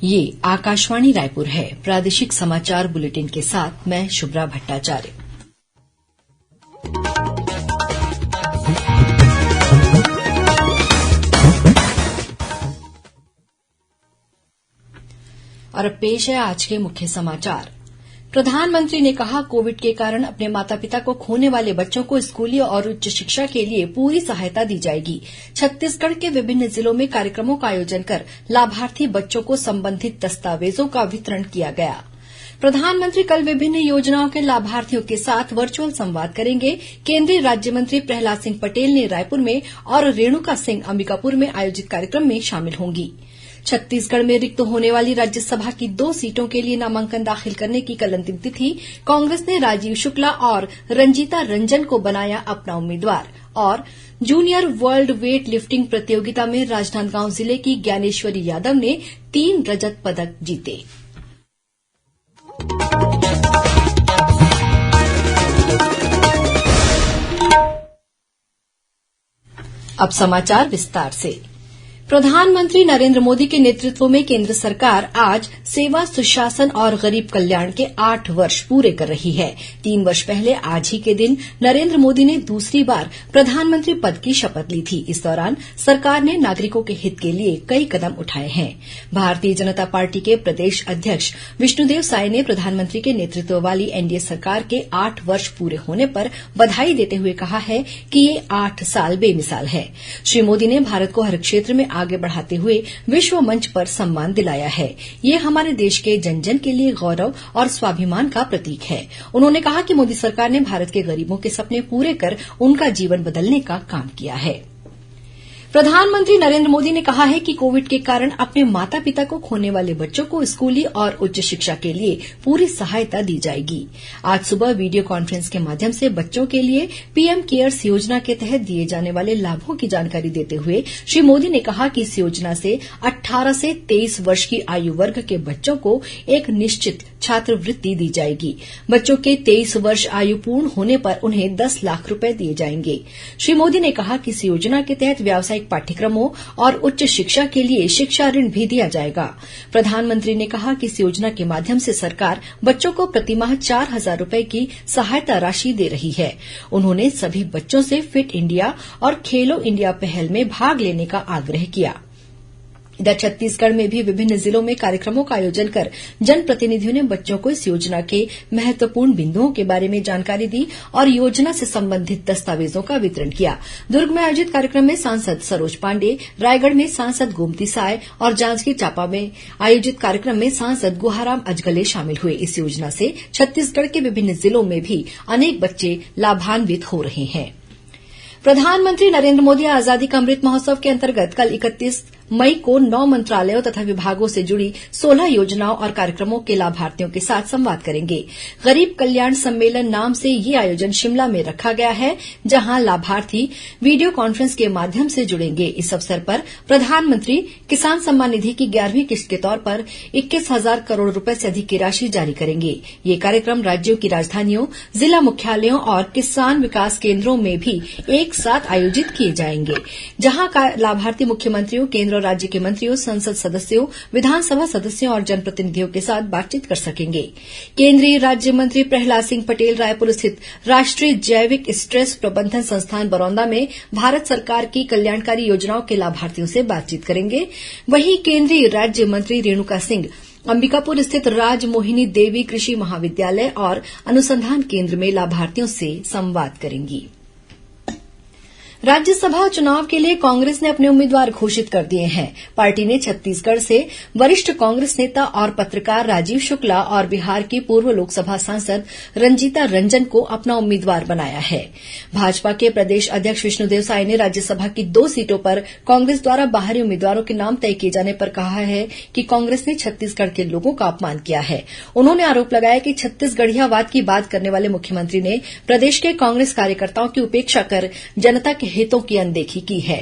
ये आकाशवाणी रायपुर है। प्रादेशिक समाचार बुलेटिन के साथ मैं शुभ्रा भट्टाचार्य। और अब पेश है आज के मुख्य समाचार। प्रधानमंत्री ने कहा, कोविड के कारण अपने माता पिता को खोने वाले बच्चों को स्कूली और उच्च शिक्षा के लिए पूरी सहायता दी जाएगी। छत्तीसगढ़ के विभिन्न जिलों में कार्यक्रमों का आयोजन कर लाभार्थी बच्चों को संबंधित दस्तावेजों का वितरण किया गया। प्रधानमंत्री कल विभिन्न योजनाओं के लाभार्थियों के साथ वर्चुअल संवाद करेंगे। केंद्रीय राज्य मंत्री प्रहलाद सिंह पटेल ने रायपुर में और रेणुका सिंह अंबिकापुर में आयोजित कार्यक्रम में शामिल होंगी। छत्तीसगढ़ में रिक्त होने वाली राज्यसभा की 2 सीटों के लिए नामांकन दाखिल करने की कल अंतिम तिथि। कांग्रेस ने राजीव शुक्ला और रंजीता रंजन को बनाया अपना उम्मीदवार। और जूनियर वर्ल्ड वेट लिफ्टिंग प्रतियोगिता में राजनांदगांव जिले की ज्ञानेश्वरी यादव ने 3 रजत पदक जीते। अब समाचार विस्तार से। प्रधानमंत्री नरेंद्र मोदी के नेतृत्व में केंद्र सरकार आज सेवा, सुशासन और गरीब कल्याण के 8 वर्ष पूरे कर रही है। 3 वर्ष पहले आज ही के दिन नरेंद्र मोदी ने दूसरी बार प्रधानमंत्री पद की शपथ ली थी। इस दौरान सरकार ने नागरिकों के हित के लिए कई कदम उठाए हैं। भारतीय जनता पार्टी के प्रदेश अध्यक्ष विष्णुदेव साय ने प्रधानमंत्री के नेतृत्व वाली एनडीए सरकार के 8 वर्ष पूरे होने पर बधाई देते हुए कहा है कि ये 8 साल बेमिसाल है। श्री मोदी ने भारत को हर क्षेत्र में आगे बढ़ाते हुए विश्व मंच पर सम्मान दिलाया है। ये हमारे देश के जन जन के लिए गौरव और स्वाभिमान का प्रतीक है। उन्होंने कहा कि मोदी सरकार ने भारत के गरीबों के सपने पूरे कर उनका जीवन बदलने का काम किया है। प्रधानमंत्री नरेंद्र मोदी ने कहा है कि कोविड के कारण अपने माता पिता को खोने वाले बच्चों को स्कूली और उच्च शिक्षा के लिए पूरी सहायता दी जाएगी। आज सुबह वीडियो कॉन्फ्रेंस के माध्यम से बच्चों के लिए पीएम केयर्स योजना के तहत दिए जाने वाले लाभों की जानकारी देते हुए श्री मोदी ने कहा कि इस योजना से 18 से 23 वर्ष की आयु वर्ग के बच्चों को एक निश्चित छात्रवृत्ति दी जाएगी। बच्चों के 23 वर्ष आयु पूर्ण होने पर उन्हें 10 लाख रुपए दिए जाएंगे। श्री मोदी ने कहा कि इस योजना के तहत व्यावसायिक पाठ्यक्रमों और उच्च शिक्षा के लिए शिक्षा ऋण भी दिया जाएगा। प्रधानमंत्री ने कहा कि इस योजना के माध्यम से सरकार बच्चों को प्रतिमाह 4,000 रुपए की सहायता राशि दे रही है। उन्होंने सभी बच्चों से फिट इंडिया और खेलो इंडिया पहल में भाग लेने का आग्रह किया। इधर छत्तीसगढ़ में भी विभिन्न जिलों में कार्यक्रमों का आयोजन कर जनप्रतिनिधियों ने बच्चों को इस योजना के महत्वपूर्ण बिंदुओं के बारे में जानकारी दी और योजना से संबंधित दस्तावेजों का वितरण किया। दुर्ग में आयोजित कार्यक्रम में सांसद सरोज पांडे, रायगढ़ में सांसद गोमती साय और जांजगीर चांपा में आयोजित कार्यक्रम में सांसद गुहाराम अजगले शामिल हुए। इस योजना से छत्तीसगढ़ के विभिन्न जिलों में भी अनेक बच्चे लाभान्वित हो रहे हैं। प्रधानमंत्री नरेंद्र मोदी आजादी का अमृत महोत्सव के अंतर्गत कल 31 मई को 9 मंत्रालयों तथा विभागों से जुड़ी 16 योजनाओं और कार्यक्रमों के लाभार्थियों के साथ संवाद करेंगे। गरीब कल्याण सम्मेलन नाम से ये आयोजन शिमला में रखा गया है, जहां लाभार्थी वीडियो कॉन्फ्रेंस के माध्यम से जुड़ेंगे। इस अवसर पर प्रधानमंत्री किसान सम्मान निधि की 11वीं किस्त के तौर पर 21,000 करोड़ रुपए से अधिक की राशि जारी करेंगे। ये कार्यक्रम राज्यों की राजधानियों, जिला मुख्यालयों और किसान विकास केंद्रों में भी एक साथ आयोजित किए जाएंगे, जहां लाभार्थी मुख्यमंत्रियों, केंद्र और राज्य के मंत्रियों, संसद सदस्यों, विधानसभा सदस्यों और जनप्रतिनिधियों के साथ बातचीत कर सकेंगे। केंद्रीय राज्य मंत्री प्रहलाद सिंह पटेल रायपुर स्थित राष्ट्रीय जैविक स्ट्रेस प्रबंधन संस्थान बरौंदा में भारत सरकार की कल्याणकारी योजनाओं के लाभार्थियों से बातचीत करेंगे। वहीं केंद्रीय राज्य मंत्री रेणुका सिंह अंबिकापुर स्थित राजमोहिनी देवी कृषि महाविद्यालय और अनुसंधान केंद्र में लाभार्थियों से संवाद करेंगी। राज्यसभा चुनाव के लिए कांग्रेस ने अपने उम्मीदवार घोषित कर दिए हैं। पार्टी ने छत्तीसगढ़ से वरिष्ठ कांग्रेस नेता और पत्रकार राजीव शुक्ला और बिहार की पूर्व लोकसभा सांसद रंजीता रंजन को अपना उम्मीदवार बनाया है। भाजपा के प्रदेश अध्यक्ष विष्णुदेव साय ने राज्यसभा की 2 सीटों पर कांग्रेस द्वारा बाहरी उम्मीदवारों के नाम तय किए जाने पर कहा है कि कांग्रेस ने छत्तीसगढ़ के लोगों का अपमान किया है। उन्होंने आरोप लगाया कि छत्तीसगढ़ियावाद की बात करने वाले मुख्यमंत्री ने प्रदेश के कांग्रेस कार्यकर्ताओं की उपेक्षा कर जनता के हितों की अनदेखी की है।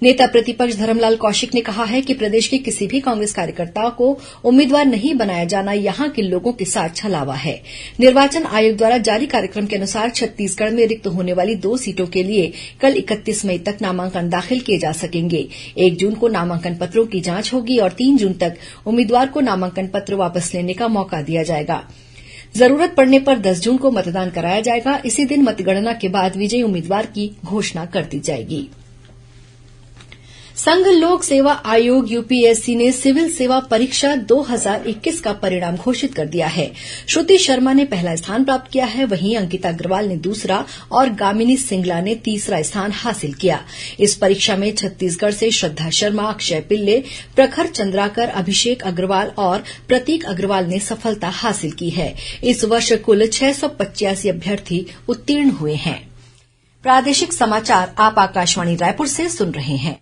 नेता प्रतिपक्ष धरमलाल कौशिक ने कहा है कि प्रदेश के किसी भी कांग्रेस कार्यकर्ता को उम्मीदवार नहीं बनाया जाना यहां के लोगों के साथ छलावा है। निर्वाचन आयोग द्वारा जारी कार्यक्रम के अनुसार छत्तीसगढ़ में रिक्त होने वाली 2 सीटों के लिए कल 31 मई तक नामांकन दाखिल किए जा सकेंगे। 1 जून को नामांकन पत्रों की जांच होगी और 3 जून तक उम्मीदवार को नामांकन पत्र वापस लेने का मौका दिया जाएगा। जरूरत पड़ने पर 10 जून को मतदान कराया जाएगा। इसी दिन मतगणना के बाद विजयी उम्मीदवार की घोषणा कर दी जाएगी। संघ लोक सेवा आयोग यूपीएससी ने सिविल सेवा परीक्षा 2021 का परिणाम घोषित कर दिया है। श्रुति शर्मा ने पहला स्थान प्राप्त किया है, वहीं अंकिता अग्रवाल ने दूसरा और गामिनी सिंगला ने तीसरा स्थान हासिल किया। इस परीक्षा में छत्तीसगढ़ से श्रद्धा शर्मा, अक्षय पिल्ले, प्रखर चंद्राकर, अभिषेक अग्रवाल और प्रतीक अग्रवाल ने सफलता हासिल की है। इस वर्ष कुल 685 अभ्यर्थी उत्तीर्ण हुए हैं। प्रादेशिक समाचार आप आकाशवाणी रायपुर से सुन रहे हैं।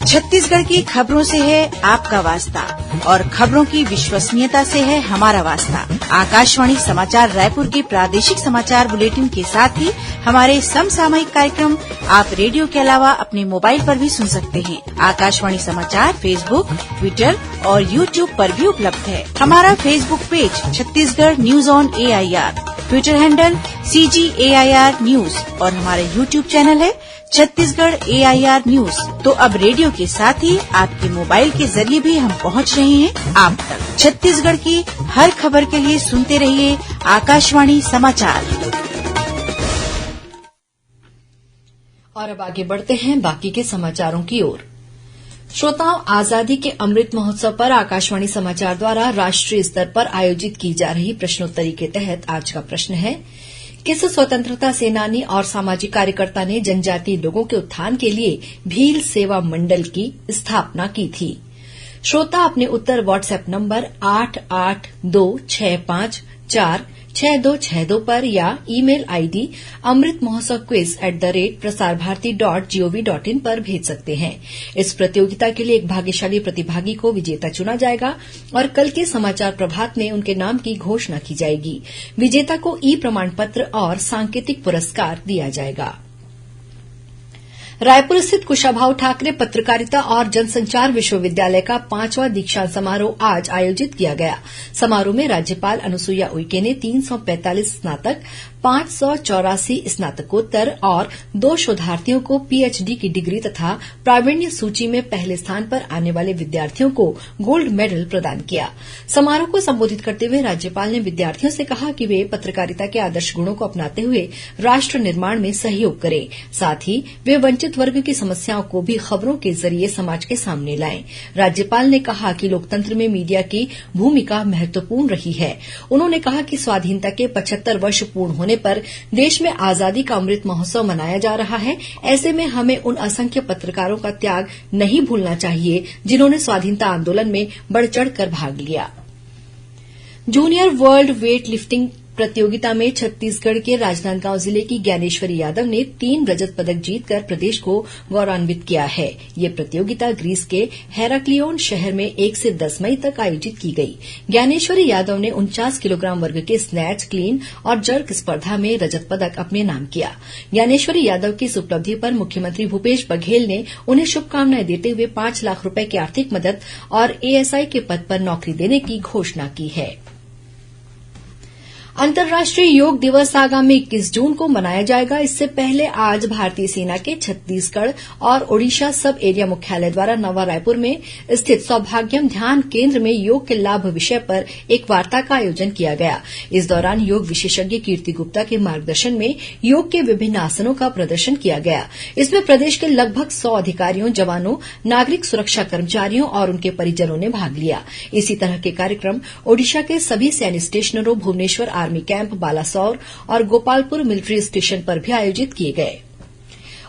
छत्तीसगढ़ की खबरों से है आपका वास्ता और खबरों की विश्वसनीयता से है हमारा वास्ता। आकाशवाणी समाचार रायपुर के प्रादेशिक समाचार बुलेटिन के साथ ही हमारे समसामयिक कार्यक्रम आप रेडियो के अलावा अपने मोबाइल पर भी सुन सकते हैं। आकाशवाणी समाचार फेसबुक, ट्विटर और यूट्यूब पर भी उपलब्ध है। हमारा Facebook page Chhattisgarh news on AIR, Twitter handle CGAIR news और हमारा यूट्यूब चैनल है छत्तीसगढ़ AIR न्यूज। तो अब रेडियो के साथ ही आपके मोबाइल के जरिए भी हम पहुंच रहे हैं आप तक। छत्तीसगढ़ की हर खबर के लिए सुनते रहिए आकाशवाणी समाचार। और अब आगे बढ़ते हैं बाकी के समाचारों की ओर। श्रोताओं, आजादी के अमृत महोत्सव पर आकाशवाणी समाचार द्वारा राष्ट्रीय स्तर पर आयोजित की जा रही प्रश्नोत्तरी के तहत आज का प्रश्न है, किस स्वतंत्रता सेनानी और सामाजिक कार्यकर्ता ने जनजातीय लोगों के उत्थान के लिए भील सेवा मंडल की स्थापना की थी? श्रोता अपने उत्तर व्हाट्सएप नंबर 8826546262 पर या ईमेल आईडी amritmahotsav@prasarbharati.gov.in पर भेज सकते हैं। इस प्रतियोगिता के लिए एक भाग्यशाली प्रतिभागी को विजेता चुना जाएगा और कल के समाचार प्रभात में उनके नाम की घोषणा की जाएगी। विजेता को ई प्रमाण पत्र और सांकेतिक पुरस्कार दिया जाएगा। रायपुर स्थित कुशाभाऊ ठाकरे पत्रकारिता और जनसंचार विश्वविद्यालय का 5वां दीक्षांत समारोह आज आयोजित किया गया। समारोह में राज्यपाल अनुसुईया उइके ने 345 स्नातक, 584 स्नातकोत्तर और 2 शोधार्थियों को पीएचडी की डिग्री तथा प्रावीण्य सूची में पहले स्थान पर आने वाले विद्यार्थियों को गोल्ड मेडल प्रदान किया। समारोह को संबोधित करते हुए राज्यपाल ने विद्यार्थियों से कहा कि वे पत्रकारिता के आदर्श गुणों को अपनाते हुए राष्ट्र निर्माण में सहयोग करें। साथ ही वे वंचित वर्ग की समस्याओं को भी खबरों के जरिए समाज के सामने लाएं। राज्यपाल ने कहा कि लोकतंत्र में मीडिया की भूमिका महत्वपूर्ण रही है। उन्होंने कहा कि स्वाधीनता के 75 वर्ष पूर्ण होने पर देश में आजादी का अमृत महोत्सव मनाया जा रहा है। ऐसे में हमें उन असंख्य पत्रकारों का त्याग नहीं भूलना चाहिए जिन्होंने स्वाधीनता आंदोलन में बढ़ चढ़कर भाग लिया। जूनियर वर्ल्ड वेट लिफ्टिंग प्रतियोगिता में छत्तीसगढ़ के राजनांदगांव जिले की ज्ञानेश्वरी यादव ने 3 रजत पदक जीतकर प्रदेश को गौरवान्वित किया है। ये प्रतियोगिता ग्रीस के हेराक्लियोन शहर में 1 से 10 मई तक आयोजित की गई। ज्ञानेश्वरी यादव ने 49 किलोग्राम वर्ग के स्नैच, क्लीन और जर्क स्पर्धा में रजत पदक अपने नाम किया। ज्ञानेश्वरी यादव की इस उपलब्धि पर मुख्यमंत्री भूपेश बघेल ने उन्हें शुभकामनाएं देते हुए 5 लाख रूपये की आर्थिक मदद और एएसआई के पद पर नौकरी देने की घोषणा की है। अंतर्राष्ट्रीय योग दिवस आगामी 21 जून को मनाया जाएगा। इससे पहले आज भारतीय सेना के छत्तीसगढ़ और ओडिशा सब एरिया मुख्यालय द्वारा नवा रायपुर में स्थित सौभाग्यम ध्यान केंद्र में योग के लाभ विषय पर एक वार्ता का आयोजन किया गया। इस दौरान योग विशेषज्ञ कीर्ति गुप्ता के मार्गदर्शन में योग के विभिन्न आसनों का प्रदर्शन किया गया। इसमें प्रदेश के लगभग 100 अधिकारियों, जवानों, नागरिक सुरक्षा कर्मचारियों और उनके परिजनों ने भाग लिया। इसी तरह के कार्यक्रम ओडिशा के सभी सैन्य स्टेशनों, भुवनेश्वर आर्मी कैंप, बालासोर और गोपालपुर मिलिट्री स्टेशन पर भी आयोजित किए गए।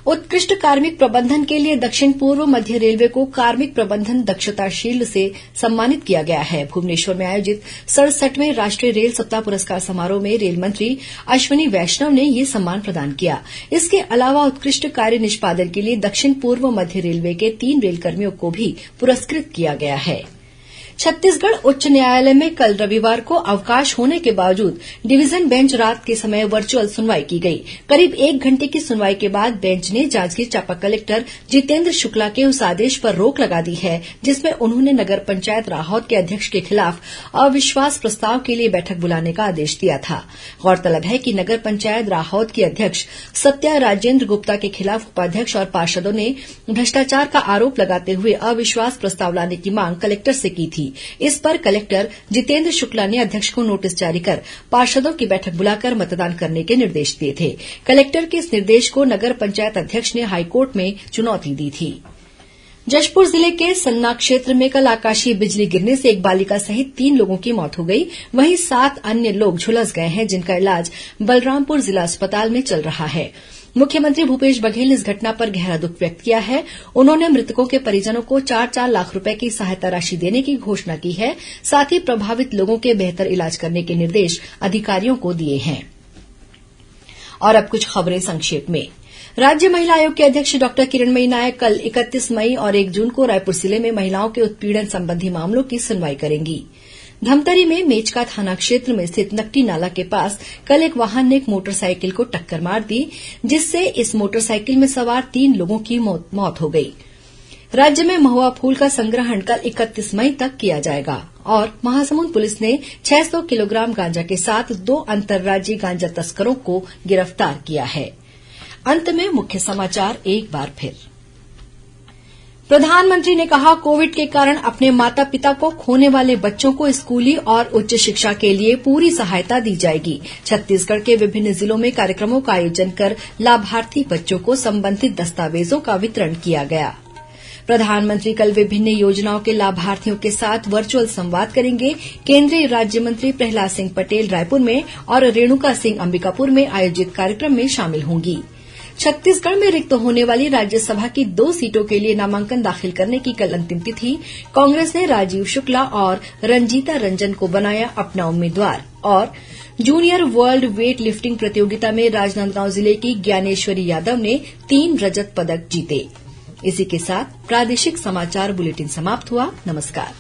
उत्कृष्ट कार्मिक प्रबंधन के लिए दक्षिण पूर्व मध्य रेलवे को कार्मिक प्रबंधन दक्षता शील्ड से सम्मानित किया गया है। भुवनेश्वर में आयोजित 67वें राष्ट्रीय रेल सप्ताह पुरस्कार समारोह में रेल मंत्री अश्विनी वैष्णव ने ये सम्मान प्रदान किया। इसके अलावा उत्कृष्ट कार्य निष्पादन के लिए दक्षिण पूर्व मध्य रेलवे के 3 रेलकर्मियों को भी पुरस्कृत किया गया है। छत्तीसगढ़ उच्च न्यायालय में कल रविवार को अवकाश होने के बावजूद डिवीजन बेंच रात के समय वर्चुअल सुनवाई की गई। करीब 1 घंटे की सुनवाई के बाद बेंच ने जांजगीर चांपा कलेक्टर जितेंद्र शुक्ला के उस आदेश पर रोक लगा दी है जिसमें उन्होंने नगर पंचायत राहौत के अध्यक्ष के खिलाफ अविश्वास प्रस्ताव के लिए बैठक बुलाने का आदेश दिया था। गौरतलब है कि नगर पंचायत राहौत की अध्यक्ष सत्या राजेंद्र गुप्ता के खिलाफ उपाध्यक्ष और पार्षदों ने भ्रष्टाचार का आरोप लगाते हुए अविश्वास प्रस्ताव लाने की मांग कलेक्टर से की थी। इस पर कलेक्टर जितेंद्र शुक्ला ने अध्यक्ष को नोटिस जारी कर पार्षदों की बैठक बुलाकर मतदान करने के निर्देश दिए थे। कलेक्टर के इस निर्देश को नगर पंचायत अध्यक्ष ने हाईकोर्ट में चुनौती दी थी। जशपुर जिले के सन्ना क्षेत्र में कल आकाशीय बिजली गिरने से एक बालिका सहित 3 लोगों की मौत हो गई। वहीं 7 अन्य लोग झुलस गए हैं जिनका इलाज बलरामपुर जिला अस्पताल में चल रहा है। मुख्यमंत्री भूपेश बघेल ने इस घटना पर गहरा दुख व्यक्त किया है। उन्होंने मृतकों के परिजनों को 4-4 लाख रुपए की सहायता राशि देने की घोषणा की है। साथ ही प्रभावित लोगों के बेहतर इलाज करने के निर्देश अधिकारियों को दिए हैं। और अब कुछ खबरें संक्षेप में। राज्य महिला आयोग के अध्यक्ष डॉक्टर किरणमयी नायक कल 31 मई और 1 जून को रायपुर जिले में महिलाओं के उत्पीड़न संबंधी मामलों की सुनवाई करेंगी। धमतरी में मेचका थाना क्षेत्र में स्थित नकटी नाला के पास कल एक वाहन ने एक मोटरसाइकिल को टक्कर मार दी जिससे इस मोटरसाइकिल में सवार 3 लोगों की मौत हो गई। राज्य में महुआ फूल का संग्रहण कल 31 मई तक किया जाएगा। और महासमुंद पुलिस ने 600 किलोग्राम गांजा के साथ 2 अंतर्राज्यीय गांजा तस्करों को गिरफ्तार किया है। अंत में मुख्य समाचार एक बार फिर। प्रधानमंत्री ने कहा, कोविड के कारण अपने माता पिता को खोने वाले बच्चों को स्कूली और उच्च शिक्षा के लिए पूरी सहायता दी जाएगी। छत्तीसगढ़ के विभिन्न जिलों में कार्यक्रमों का आयोजन कर लाभार्थी बच्चों को संबंधित दस्तावेजों का वितरण किया गया। प्रधानमंत्री कल विभिन्न योजनाओं के लाभार्थियों के साथ वर्चुअल संवाद करेंगे। केंद्रीय राज्य मंत्री प्रहलाद सिंह पटेल रायपुर में और रेणुका सिंह अंबिकापुर में आयोजित कार्यक्रम में शामिल होंगी। छत्तीसगढ़ में रिक्त होने वाली राज्यसभा की 2 सीटों के लिए नामांकन दाखिल करने की कल अंतिम तिथि। कांग्रेस ने राजीव शुक्ला और रंजीता रंजन को बनाया अपना उम्मीदवार। और जूनियर वर्ल्ड वेट लिफ्टिंग प्रतियोगिता में राजनांदगांव जिले की ज्ञानेश्वरी यादव ने 3 रजत पदक जीते। इसी के साथ प्रादेशिक समाचार बुलेटिन समाप्त हुआ। नमस्कार।